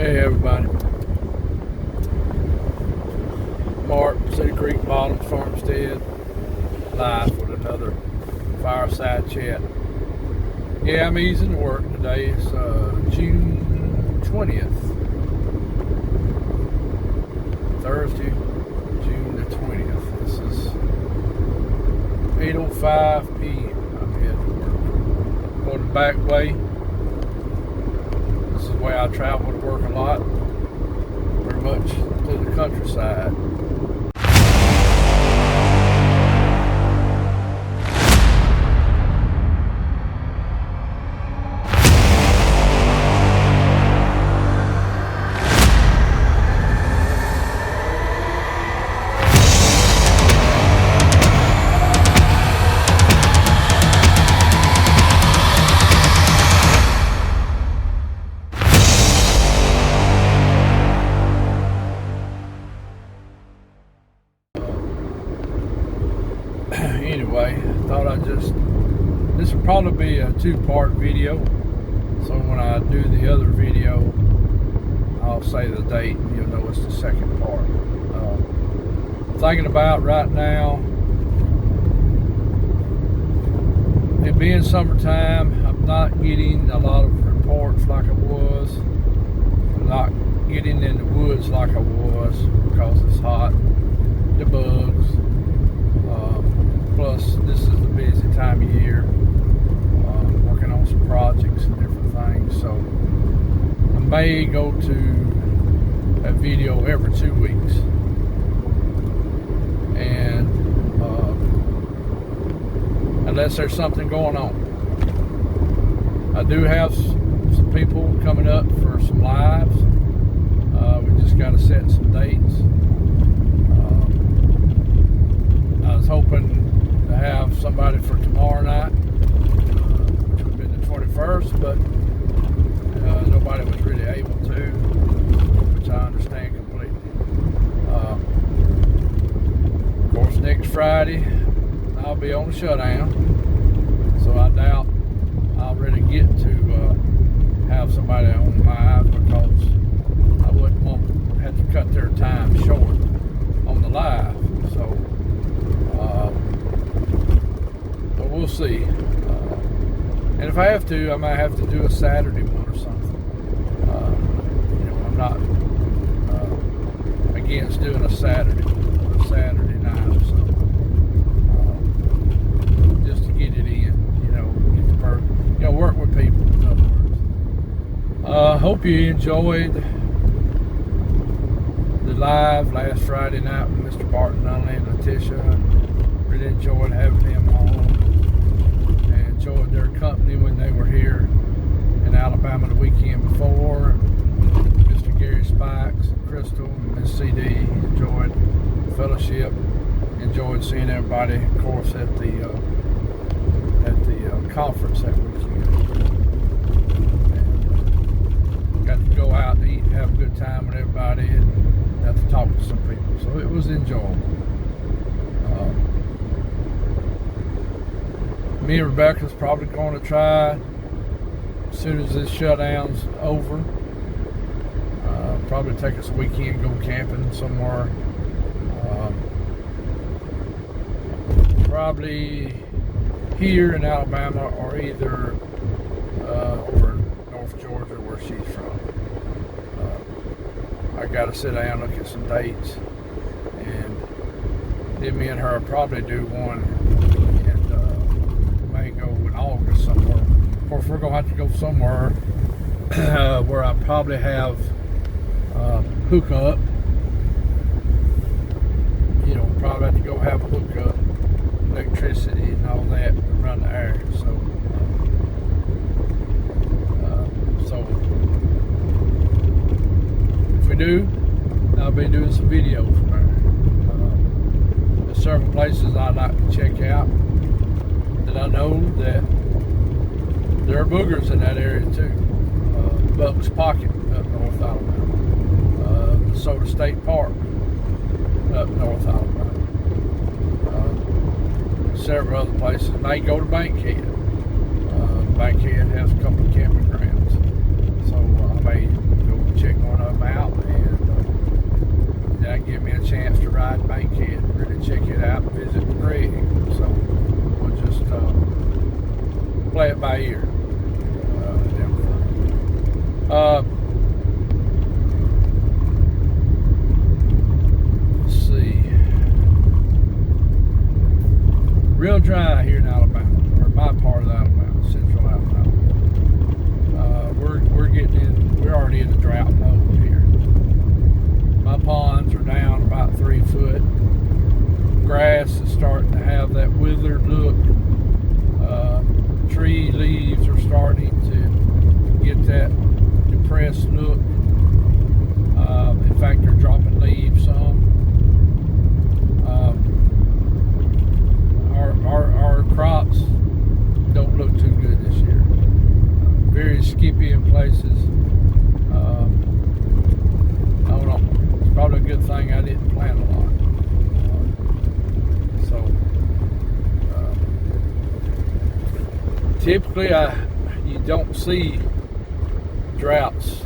Hey everybody, Mark, City Creek Bottoms Farmstead, live with another fireside chat. Yeah, I'm easing to work today. It's June 20th, Thursday, June the 20th. This is 8:05 p.m. I'm heading to work. Going the back way. This is the way I travel to work a lot, pretty much to the countryside. Anyway, thought this will probably be a two-part video, so when I do the other video I'll say the date and you'll know it's the second part. Thinking about right now, it being summertime, I'm not getting a lot of reports like I was. I'm not getting in the woods like I was because it's hot, the bugs. Plus, this is the busy time of year, working on some projects and different things, so I may go to a video every 2 weeks, and unless there's something going on. I do have some people coming up for some lives. We just got to set some dates. I was hoping to have somebody for tomorrow night, which would have been the 21st, but nobody was really able to, which I understand completely. Of course, next Friday I'll be on the shutdown, so I doubt I'll really get to have somebody on live, because I wouldn't want to have to cut their time short on the live. So but we'll see. And if I have to, I might have to do a Saturday one or something. I'm not against doing a Saturday night or something. Just to get it in, get the work with people, in other words. Hope you enjoyed the live last Friday night with Mr. Barton, Nunley, and Letitia. Really enjoyed having them on. Enjoyed their company when they were here in Alabama the weekend before. Mr. Gary Spikes, and Crystal, and Miss CD. Enjoyed the fellowship. Enjoyed seeing everybody, of course, at the conference that weekend. And got to go out and eat, have a good time with everybody, and got to talk to some people. So it was enjoyable. Me and Rebecca's probably going to try, as soon as this shutdown's over, probably take us a weekend, go camping somewhere. Probably here in Alabama, or either over in North Georgia where she's from. I got to sit down and look at some dates, and then me and her probably do one. Go in August somewhere. Of course, we're going to have to go somewhere where I probably have hookup. Probably have to go have a hookup, electricity and all that around the area. So if we do, I'll be doing some videos from there. There's several places I'd like to check out. And I know that there are boogers in that area too. Buck's Pocket up North Alabama. DeSoto State Park up North Alabama. Several other places. May go to Bankhead. Bankhead has a couple of camping grounds. So I may go check one keep you in places. I don't know. It's probably a good thing I didn't plan a lot. Typically, you don't see droughts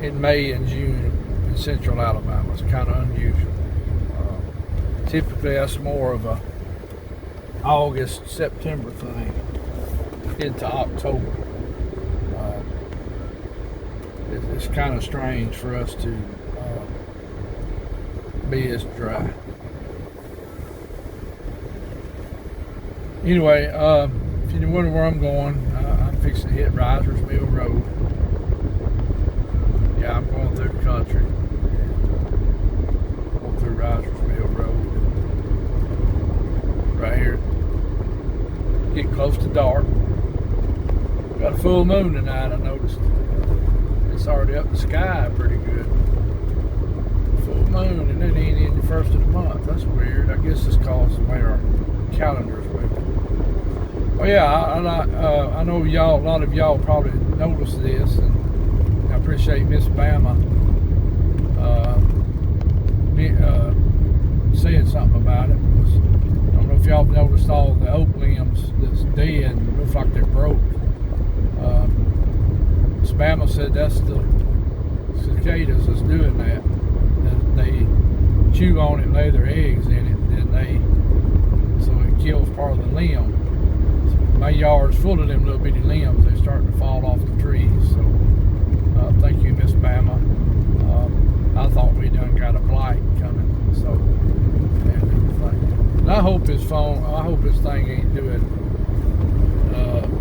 in May and June in central Alabama. It's kind of unusual. Typically, that's more of a August, September thing into October. It's kind of strange for us to be as dry. Anyway, if you wonder where I'm going, I'm fixing to hit Risers Mill Road. Yeah, I'm going through the country. Going through Risers Mill Road. Right here. Get close to dark. Got a full moon tonight, I noticed. It's already up the sky pretty good. Full moon, and it ain't in the first of the month. That's weird. I guess it's caused the way our calendar's working. Oh yeah, I know y'all. A lot of y'all probably noticed this, and I appreciate Miss Bama saying something about it. I don't know if y'all noticed all the oak limbs that's dead and looks like they're broke. Miss Bama said that's the cicadas that's doing that. They chew on it, lay their eggs in it, and so it kills part of the limb. My yard's full of them little bitty limbs. They're starting to fall off the trees. So thank you, Miss Bama. I thought we done got a blight coming. So and everything. And I hope this thing ain't doing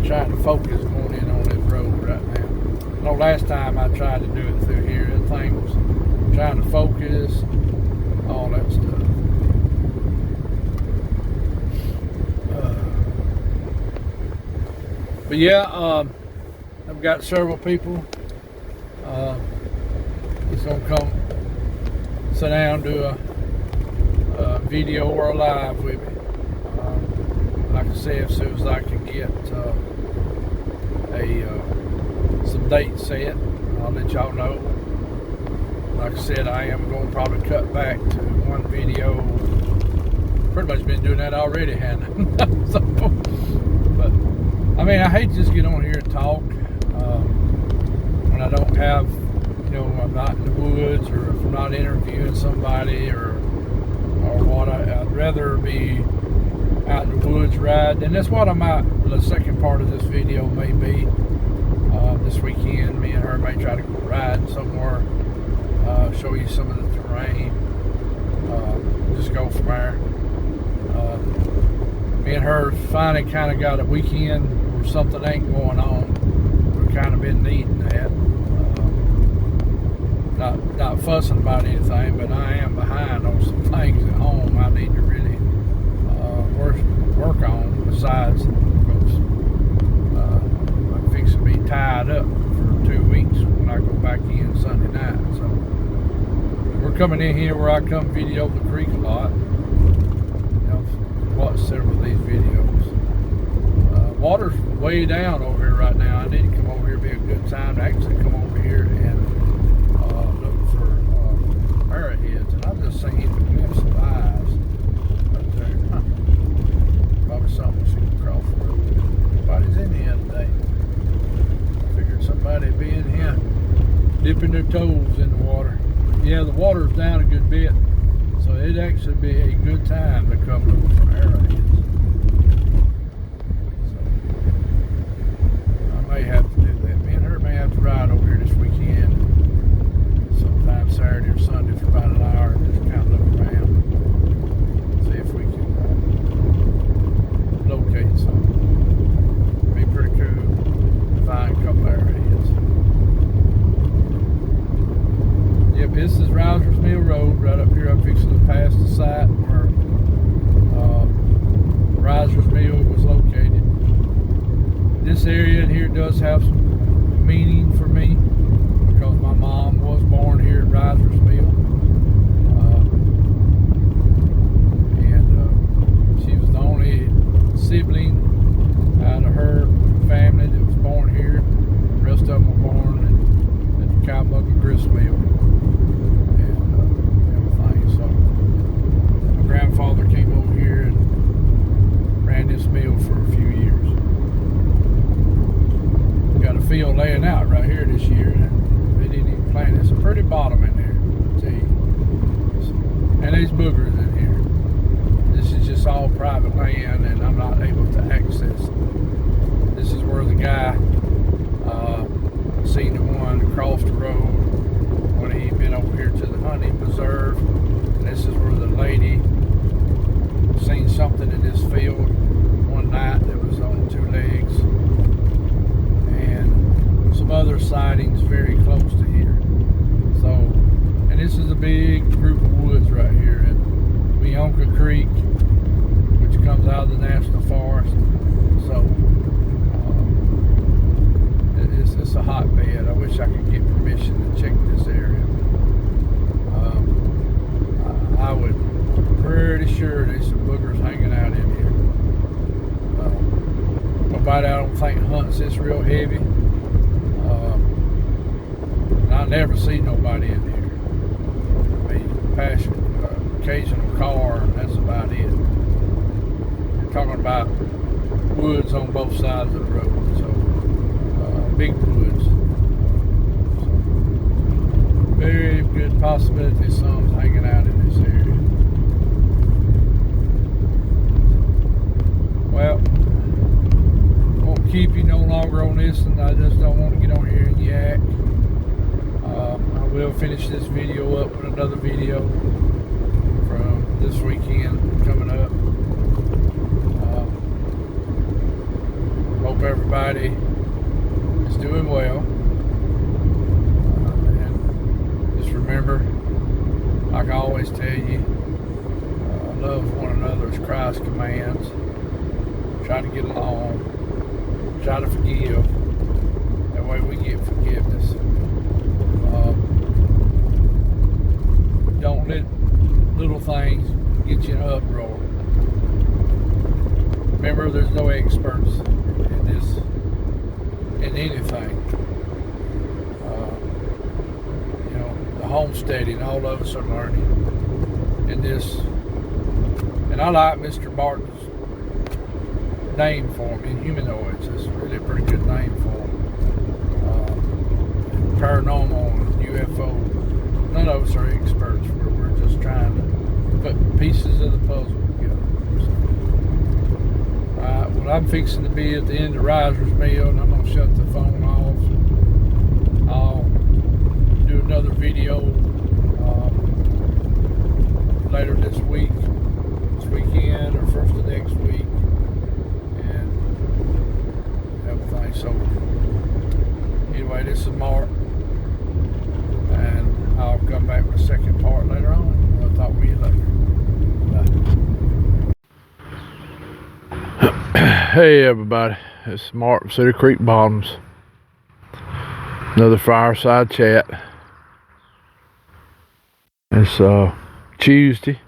trying to focus going in on this road right now. I know last time I tried to do it through here, the thing was trying to focus, all that stuff. But yeah, I've got several people that's gonna come sit down, do a video or a live with me. Like I said, as soon as I can get some dates set, I'll let y'all know. Like I said, I am going to probably cut back to one video. Pretty much been doing that already, haven't I? So, but I mean, I hate to just get on here and talk when I don't have, I'm not in the woods, or if I'm not interviewing somebody, or what. I'd rather be out in the woods riding, and that's what the second part of this video may be. This weekend, me and her may try to go riding somewhere, show you some of the terrain, just go from there. Me and her finally kind of got a weekend where something ain't going on. We've kind of been needing that. Not fussing about anything, but I am behind on some things at home I need to really work on. Besides, because I'm fixing to be tied up for 2 weeks when I go back in Sunday night. So we're coming in here where I come video the creek a lot. Watch several of these videos. Water's way down over here right now. I need to come over here. Be a good time to actually come over here and look for arrowheads. And I've just seen a glimpse of eyes right there. Probably something we should cross the road. Nobody's in here today. I figured somebody'd be in here dipping their toes in the water. Yeah, the water's down a good bit. So it'd actually be a good time to come look for arrowheads. So I may have to do that. Me and her may have to ride over here this weekend, sometime Saturday or Sunday for about an hour, and just kind of look around, see if we can locate something. It'd be pretty cool to find a couple arrowheads. Yep, this is Risers Mill Road right up here. I'm fixing to pass the site where field laying out right here this year. They didn't even plant it. It's a pretty bottom in there, I'll tell you. And there's boogers in here. This is just all private land, and I'm not able to access it. This is where the guy seen the one across the road when he'd been over here to the hunting preserve. And this is where the lady seen something in this field one night that was on 2 legs, and some other sightings very close to here. So, and this is a big group of woods right here at Weonka Creek, which comes out of the National Forest. So it's a hotbed. I wish I could get permission to check this area. I would pretty sure there's some boogers hanging out in here. Nobody, I don't think, hunts this real heavy. And I never see nobody in here. I mean, pass occasional car, and that's about it. You're talking about woods on both sides of the road, so big woods. So, very good possibility someone's hanging out in this area. Well, won't keep you no longer on this, and I just don't want to get on here and yak. I will finish this video up with another video from this weekend coming up. Hope everybody is doing well. And just remember, like I always tell you, love one another as Christ commands. Try to get along. Try to forgive. That way we get forgiveness. Don't let little things get you in an uproar. Remember, there's no experts in this, in anything. You know, the homesteading, all of us are learning in this. And I like Mr. Barton's name for him in humanoids. It's really a pretty good name for him. Paranormal and UFO. None of us are experts. We're just trying to put pieces of the puzzle together. So, well, I'm fixing to be at the end of Riser's Mill, and I'm going to shut the phone off. I'll do another video later this week, this weekend, or first of next week. So anyway, this is Mark, and I'll come back with a second part later on. I'll talk with you later. Hey everybody, it's Mark from Cedar Creek Bottoms. Another fireside chat. It's Tuesday,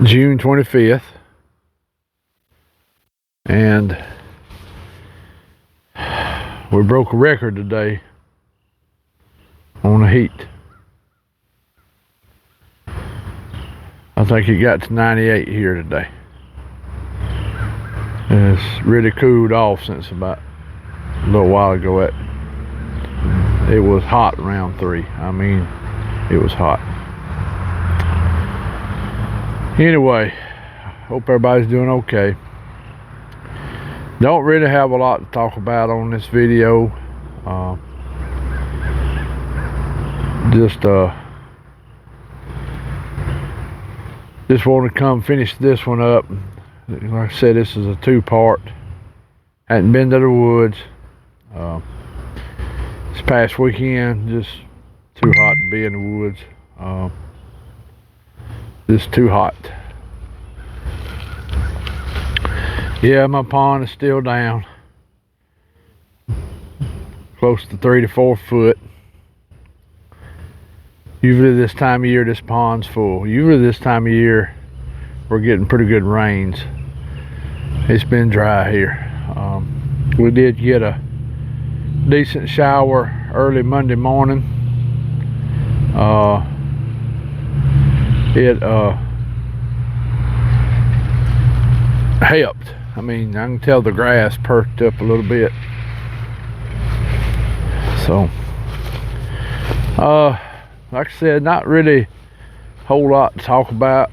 June 25th, and we broke a record today on the heat. I think it got to 98 here today. And it's really cooled off since about a little while ago. It was hot around 3. I mean, it was hot. Anyway, hope everybody's doing okay. Don't really have a lot to talk about on this video. Just want to come finish this one up. Like I said, this is a 2-part. Hadn't been to the woods this past weekend. Just too hot to be in the woods. Just too hot. Yeah, my pond is still down. Close to 3 to 4 foot. Usually this time of year, this pond's full. Usually this time of year, we're getting pretty good rains. It's been dry here. We did get a decent shower early Monday morning. It helped. I mean, I can tell the grass perked up a little bit. So, like I said, not really a whole lot to talk about.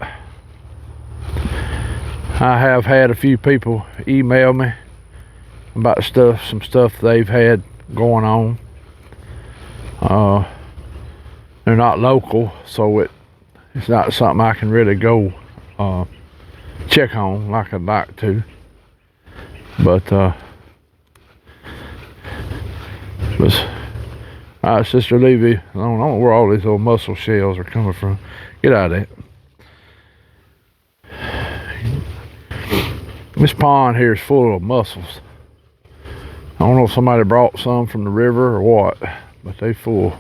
I have had a few people email me about some stuff they've had going on. They're not local, so it's not something I can really go check on like I'd like to. But Sister Levy, I don't know where all these old mussel shells are coming from. Get out of that. This pond here is full of mussels. I don't know if somebody brought some from the river or what, but they full.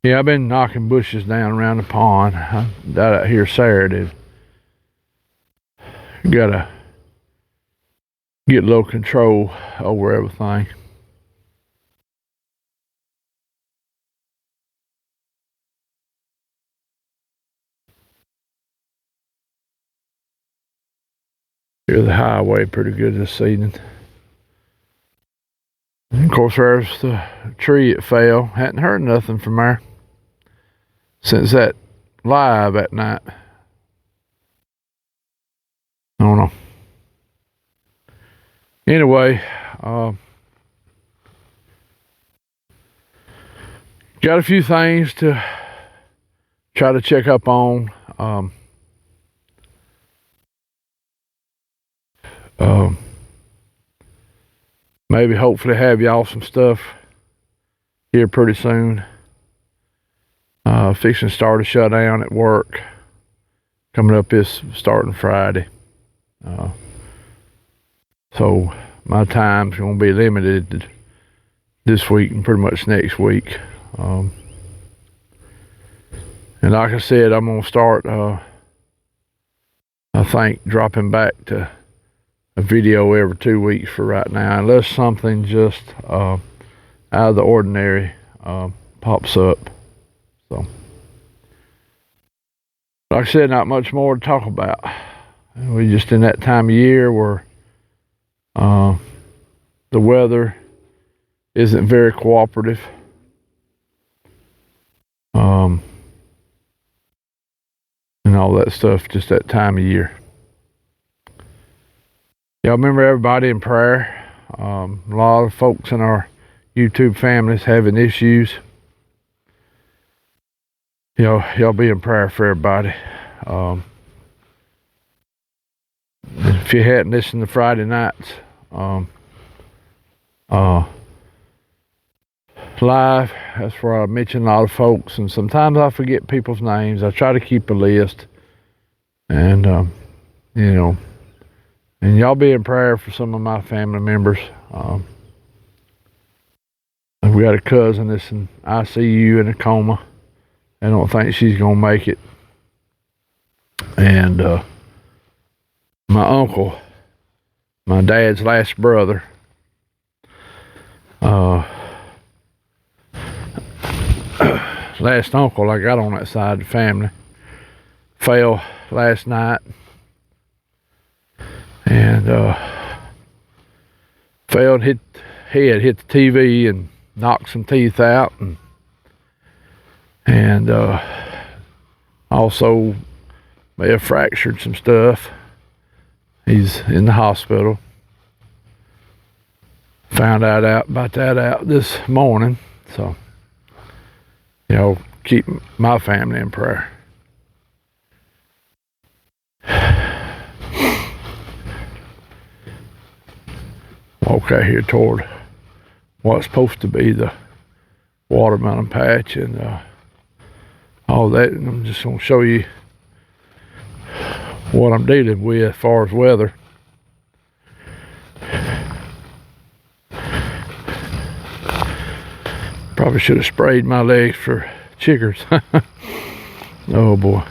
Yeah, I've been knocking bushes down around the pond. I got out here Saturday. Gotta get a little control over everything. Here's the highway pretty good this evening. And of course, there's the tree that fell. Hadn't heard nothing from there since that live at night. I don't know. Anyway, got a few things to try to check up on. Maybe hopefully have y'all some stuff here pretty soon. Fixing to start a shutdown at work. Coming up this starting Friday. So my time's gonna be limited this week and pretty much next week. And like I said, I'm gonna start I think dropping back to a video every 2 weeks for right now, unless something just out of the ordinary pops up. So, like I said, not much more to talk about. We're just in that time of year where the weather isn't very cooperative. And all that stuff, just that time of year. Y'all remember everybody in prayer. A lot of folks in our YouTube families having issues. Y'all be in prayer for everybody. If you hadn't listened to Friday nights live, that's where I mention a lot of folks, and sometimes I forget people's names. I try to keep a list, and and y'all be in prayer for some of my family members. We got a cousin that's in ICU in a coma. I don't think she's gonna make it. And my uncle, my dad's last brother, last uncle I got on that side of the family, fell last night. And fell and hit the TV and knocked some teeth out, and also may have fractured some stuff. He's in the hospital. Found out about that this morning. So, keep my family in prayer. Walk out here toward what's supposed to be the watermelon patch and all that, and I'm just going to show you what I'm dealing with as far as weather. Probably should have sprayed my legs for chiggers. Oh boy.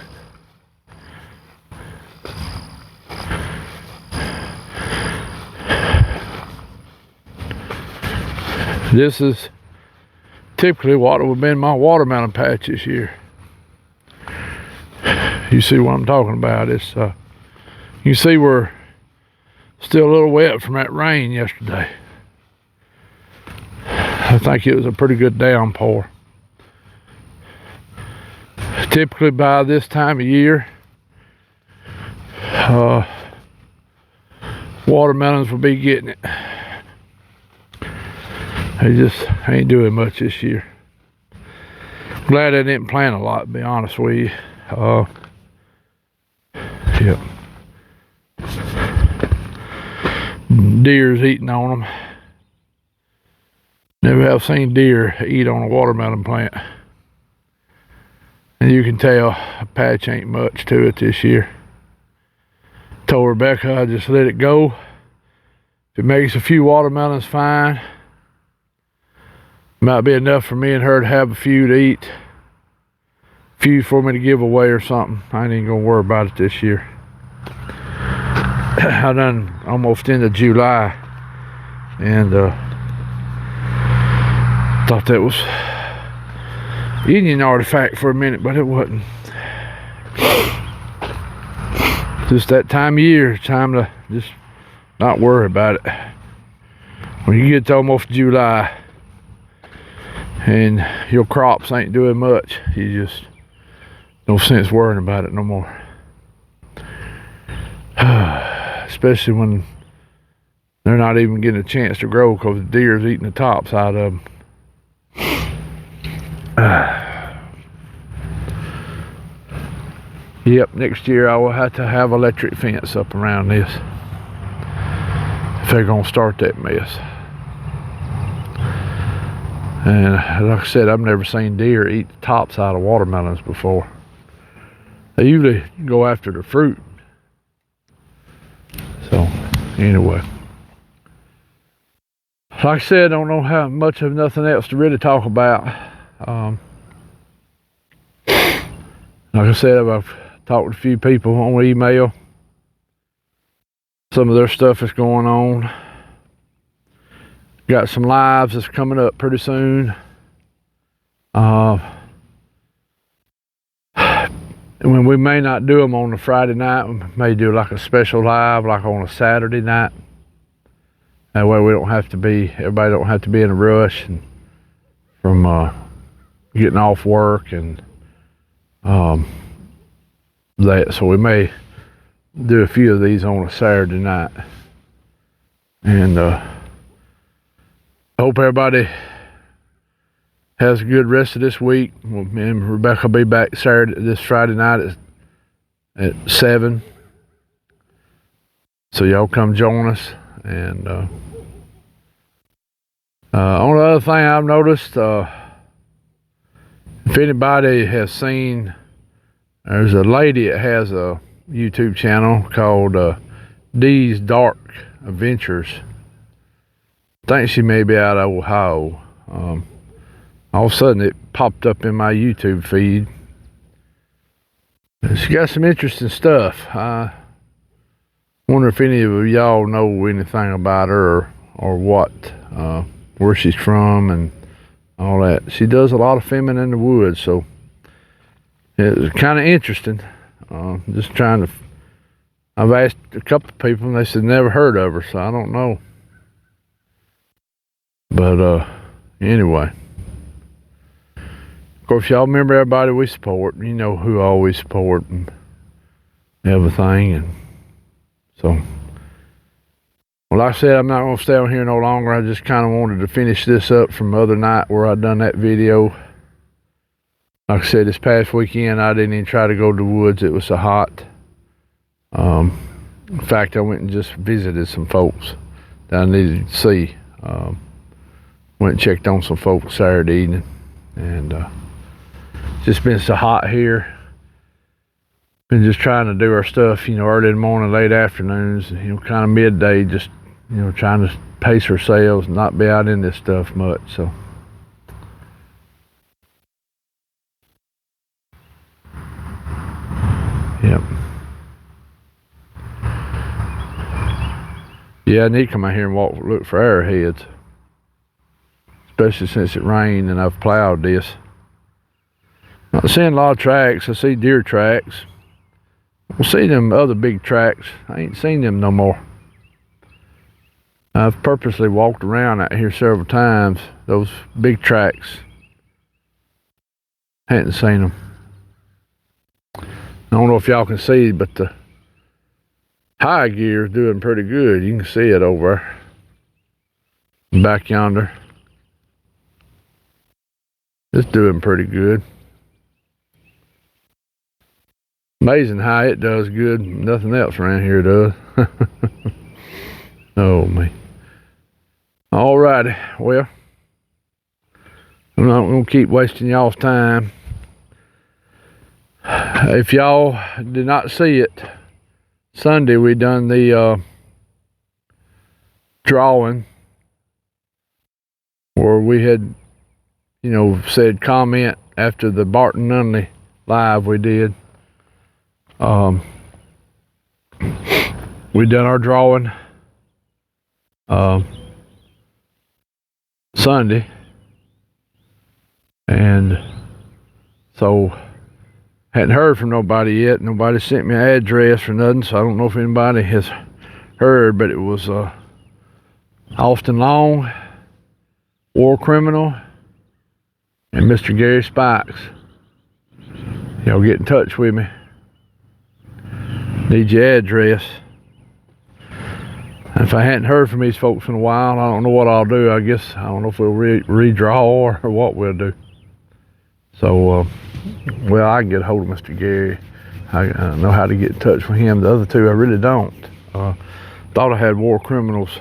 This is typically what would have been my watermelon patch this year. You see what I'm talking about. It's you see we're still a little wet from that rain yesterday. I think it was a pretty good downpour. Typically by this time of year, watermelons will be getting it. They just ain't doing much this year. Glad I didn't plant a lot, to be honest with you. Yep. Deer's eating on them. Never have seen deer eat on a watermelon plant. And you can tell a patch ain't much to it this year. Told Rebecca I just let it go. If it makes a few watermelons, fine. Might be enough for me and her to have a few to eat. A few for me to give away or something. I ain't even gonna worry about it this year. I done almost into July, and thought that was Indian artifact for a minute, but it wasn't. Just that time of year, time to just not worry about it. When you get to almost July and your crops ain't doing much, you just no sense worrying about it no more. Especially when they're not even getting a chance to grow because the deer's eating the tops out of them. Yep, next year I will have to have electric fence up around this if they're gonna start that mess. And like I said, I've never seen deer eat the tops out of watermelons before. They usually go after the fruit. So anyway, like I said, I don't know how much of nothing else to really talk about. Like I said, I've talked to a few people on email. Some of their stuff is going on. Got some lives that's coming up pretty soon. When we may not do them on a Friday night, we may do like a special live, like on a Saturday night. That way we don't have to be, everybody don't have to be in a rush and from getting off work and that. So we may do a few of these on a Saturday night. And I hope everybody has a good rest of this week. Well, me and Rebecca will be back this Friday night at 7. So y'all come join us. And only other thing I've noticed, if anybody has seen, there's a lady that has a YouTube channel called Dee's Dark Adventures. I think she may be out of Ohio. All of a sudden it popped up in my YouTube feed. She got some interesting stuff. I wonder if any of y'all know anything about her or what, where she's from and all that. She does a lot of filming in the woods, so it's kind of interesting. Just trying to, I've asked a couple of people and they said never heard of her, so I don't know. But anyway, of course, y'all remember everybody we support. You know who all we support and everything. And so, well, like I said, I'm not going to stay on here no longer. I just kind of wanted to finish this up from the other night where I done that video. Like I said, this past weekend, I didn't even try to go to the woods. It was so hot. In fact, I went and just visited some folks that I needed to see. Went and checked on some folks Saturday evening. And just been so hot here. Been just trying to do our stuff, you know, early in the morning, late afternoons, you know, kind of midday, just, you know, trying to pace ourselves and not be out in this stuff much. So yep. Yeah, I need to come out here and look for arrowheads. Especially since it rained and I've plowed this. Not seeing a lot of tracks. I see deer tracks. We'll see them other big tracks. I ain't seen them no more. I've purposely walked around out here several times. Those big tracks, hadn't seen them. I don't know if y'all can see, but the high gear is doing pretty good. You can see it over back yonder. It's doing pretty good. Amazing how it does good. Nothing else around here does. Oh, man. All righty. Well, I'm not going to keep wasting y'all's time. If y'all did not see it, Sunday we done the drawing where we had, said comment after the Barton Nunley live we did. We done our drawing Sunday, and so hadn't heard from nobody yet. Nobody sent me an address or nothing, so I don't know if anybody has heard, but it was Austin Long, war criminal, and Mr. Gary Spikes. Y'all get in touch with me. Need your address. If I hadn't heard from these folks in a while, I don't know what I'll do. I guess I don't know if we'll redraw or what we'll do. So, well, I can get a hold of Mr. Gary. I know how to get in touch with him. The other two, I really don't. Thought I had war criminals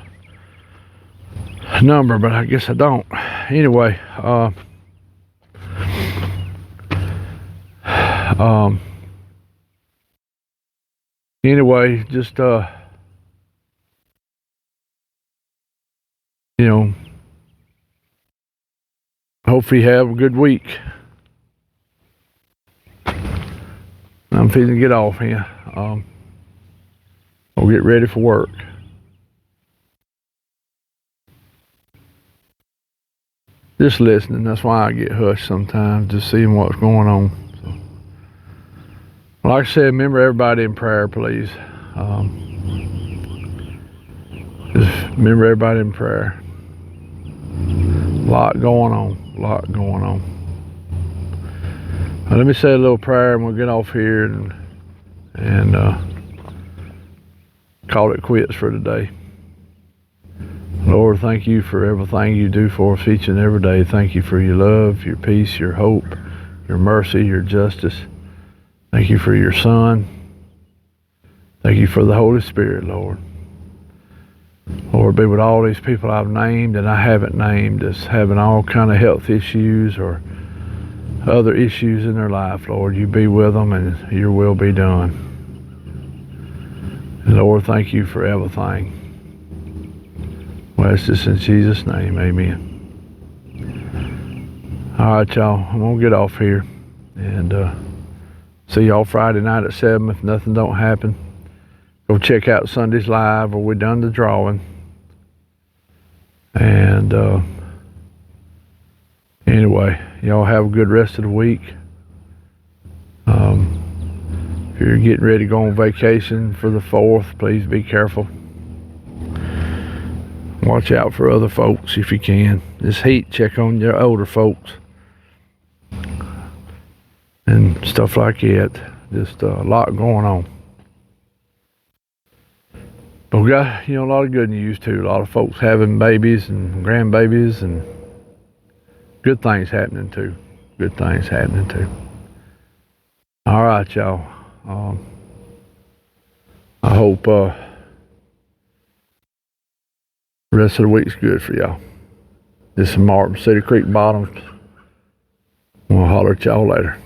number, but I guess I don't. Anyway, just hopefully you have a good week. I'm feeling to get off here. I'll get ready for work. Just listening. That's why I get hushed sometimes, just seeing what's going on. So, like I said, remember everybody in prayer, please. Just remember everybody in prayer. A lot going on. Let me say a little prayer and we'll get off here and call it quits for today. Lord, thank you for everything you do for us each and every day. Thank you for your love, your peace, your hope, your mercy, your justice. Thank you for your Son. Thank you for the Holy Spirit, Lord. Lord, be with all these people I've named and I haven't named that's having all kind of health issues or other issues in their life. Lord, you be with them and your will be done. And Lord, thank you for everything. Well, it's just in Jesus' name, amen. All right, y'all, I'm gonna get off here and see y'all Friday night at 7 if nothing don't happen. Go check out Sunday's live where we done the drawing. And anyway, y'all have a good rest of the week. If you're getting ready to go on vacation for the 4th, please be careful. Watch out for other folks if you can. This heat, check on your older folks and stuff like that. Just a lot going on. But we got, a lot of good news too. A lot of folks having babies and grandbabies and good things happening too. All right, y'all. I hope the rest of the week's good for y'all. This is Martin, Cedar Creek Bottoms. We'll holler at y'all later.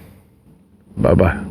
Bye-bye.